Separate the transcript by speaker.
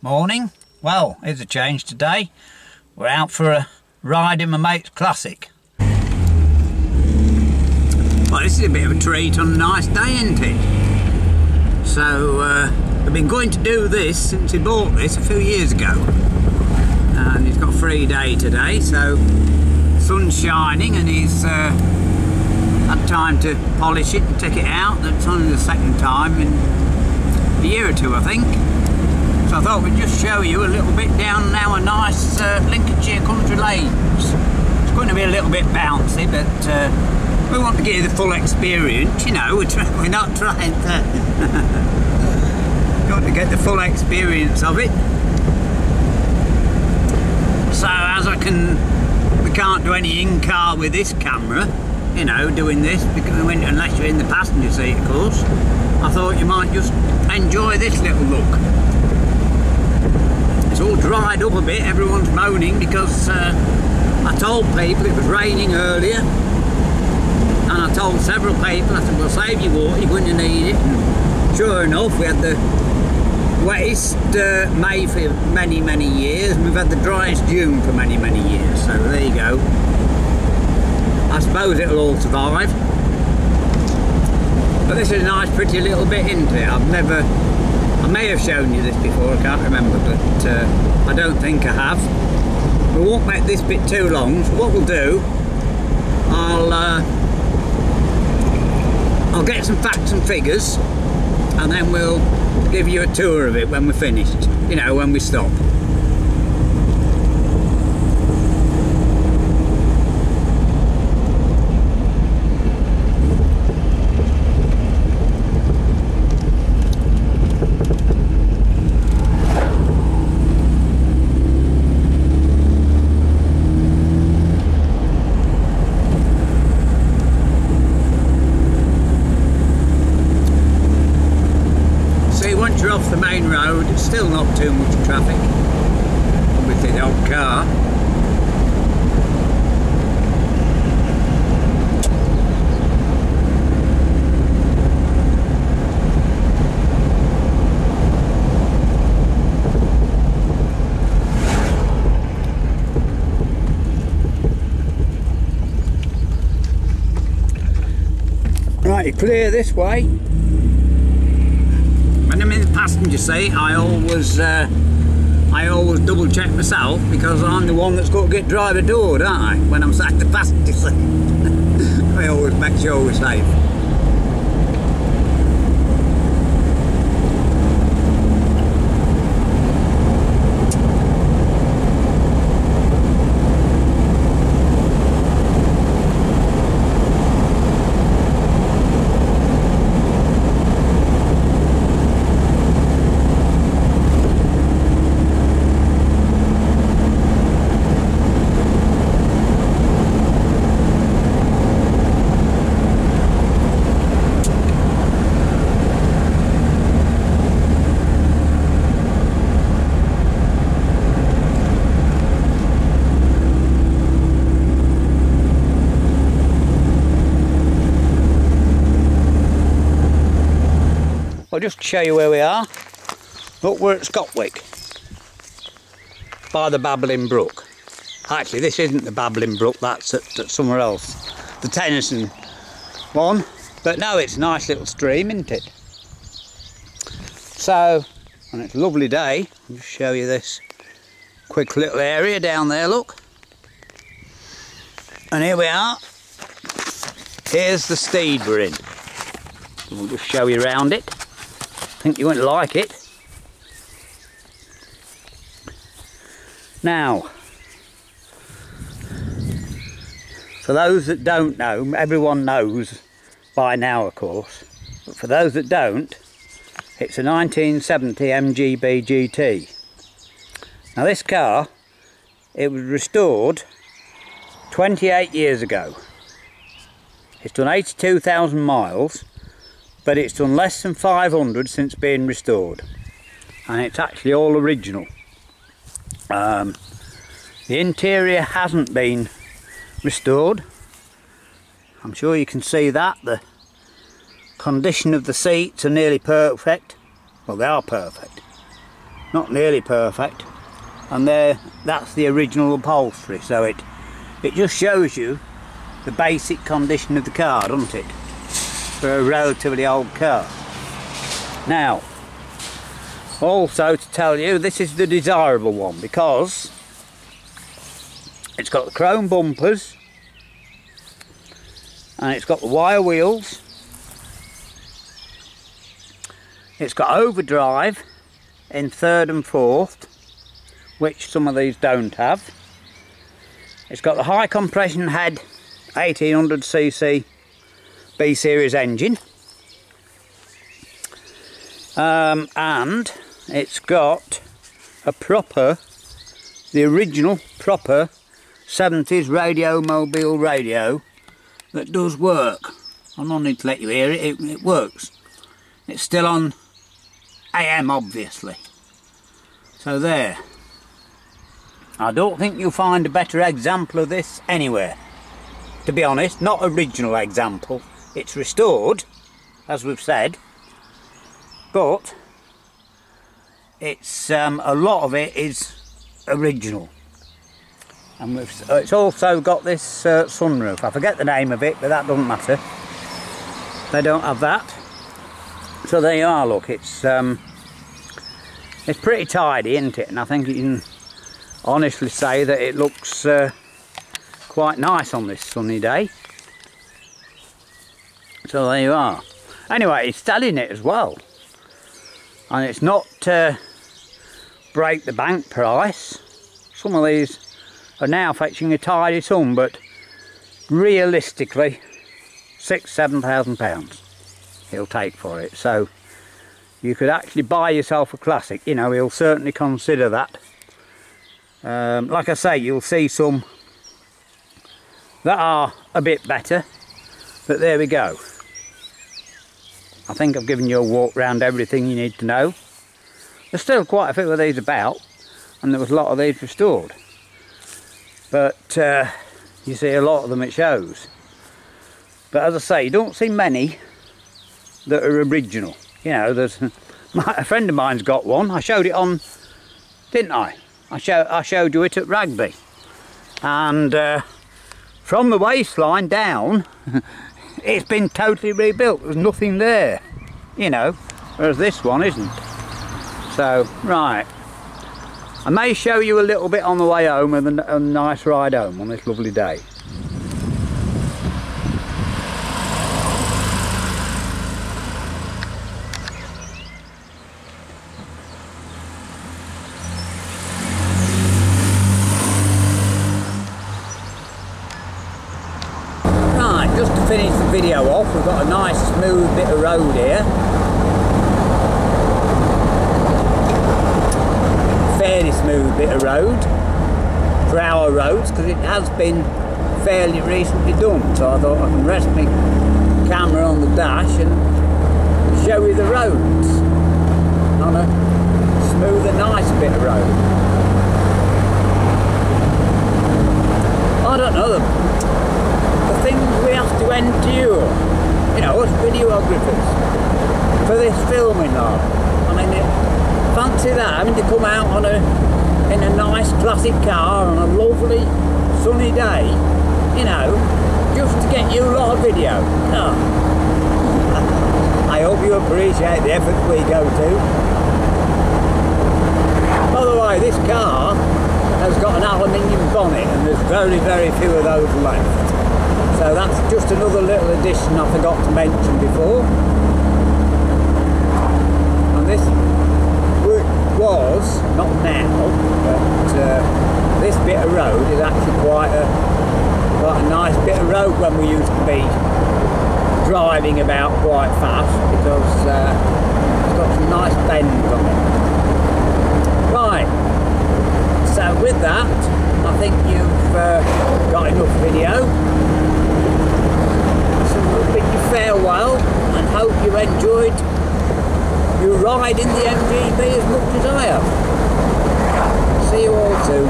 Speaker 1: Morning. Well, here's a change today. We're out for a ride in my mate's Classic. Well, this is a bit of a treat on a nice day, isn't it? So, I've been going to do this since he bought this a few years ago. And he's got a free day today, so sun's shining and he's had time to polish it and take it out. That's only the second time in a year or two, I think. So I thought we'd just show you a little bit down our nice Lincolnshire country lanes. It's going to be a little bit bouncy, but we want to give you the full experience, you know. We're not trying to... we want to get the full experience of it. So as we can't do any in-car with this camera, you know, doing this, because unless you're in the passenger seat, of course, I thought you might just enjoy this little look. It's all dried up a bit, everyone's moaning because I told people it was raining earlier, and I told several people, I said, well, save your water, you're going to need it. And sure enough, we had the wettest May for many, many years, and we've had the driest June for many, many years, so there you go. I suppose it'll all survive. But this is a nice pretty little bit into it. I may have shown you this before, I can't remember, but I don't think I have. We won't make this bit too long, so what we'll do, I'll get some facts and figures, and then we'll give you a tour of it when we're finished, you know, when we stop. Once you're off the main road, it's still not too much traffic with the odd car. Right, you're clear this way. When I'm in the passenger seat, I always double check myself, because I'm the one that's got to get driver doored, aren't I? When I'm sat in the passenger seat, I always make sure we're safe. I'll just show you where we are. Look, we're at Scotwick, by the Babbling Brook. Actually, this isn't the Babbling Brook, that's at somewhere else. The Tennyson one. But no, it's a nice little stream, isn't it? So, and it's a lovely day. I'll just show you this quick little area down there, look. And here we are. Here's the steed we're in. We'll just show you around it. I think you won't like it. Now, for those that don't know, everyone knows by now, of course, but for those that don't, it's a 1970 MGBGT. Now this car, it was restored 28 years ago. It's done 82,000 miles, but it's done less than 500 since being restored, and it's actually all original. The interior hasn't been restored. I'm sure you can see that. The condition of the seats are nearly perfect. Well, they are perfect. not nearly perfect, and there, that's the original upholstery. So it just shows you the basic condition of the car, doesn't it, for a relatively old car. Now, also to tell you, this is the desirable one because it's got the chrome bumpers and it's got the wire wheels. It's got overdrive in third and fourth, which some of these don't have. It's got the high compression head 1800cc B series engine, and it's got a the original proper 70s radio mobile radio that does work. I'm not need to let you hear it, it works. It's still on AM, obviously. So there. I don't think you'll find a better example of this anywhere, to be honest. Not original example. It's restored, as we've said, but it's a lot of it is original. And it's also got this sunroof. I forget the name of it, but that doesn't matter. They don't have that. So there you are. Look, it's pretty tidy, isn't it? And I think you can honestly say that it looks quite nice on this sunny day. So there you are. Anyway, it's selling it as well, and it's not break the bank price. Some of these are now fetching a tidy sum, but realistically £6,000–7,000 he'll take for it. So you could actually buy yourself a classic. You know, he'll certainly consider that. Like I say, you'll see some that are a bit better, but there we go. I think I've given you a walk around everything you need to know. There's still quite a few of these about, and there was a lot of these restored, but you see a lot of them at shows. But as I say, you don't see many that are original. You know, there's a friend of mine's got one. I showed it on, didn't I? I showed you it at Rugby, and from the waistline down it's been totally rebuilt. There's nothing there, you know, whereas this one isn't. So right, I may show you a little bit on the way home, and a nice ride home on this lovely day. Just to finish the video off, we've got a nice smooth bit of road here. Fairly smooth bit of road for our roads, because it has been fairly recently done. So I thought I can rest my camera on the dash and show you the roads on a smooth and nice bit of road. I don't know, the things we have to endure, you know, as videographers for this filming art. I mean, fancy that, having to come out in a nice classic car on a lovely sunny day, you know, just to get you a lot of video. No. I hope you appreciate the effort we go to. By the way, this car has got an aluminium bonnet, and there's very, very few of those left. So that's just another little addition I forgot to mention before. And this was, not now, but this bit of road is actually quite a nice bit of road when we used to be driving about quite fast, because it's got some nice bends on it. Right, so with that, I think you've got enough video. Bid you farewell, and hope you enjoyed your ride in the MGB as much as I have. See you all soon.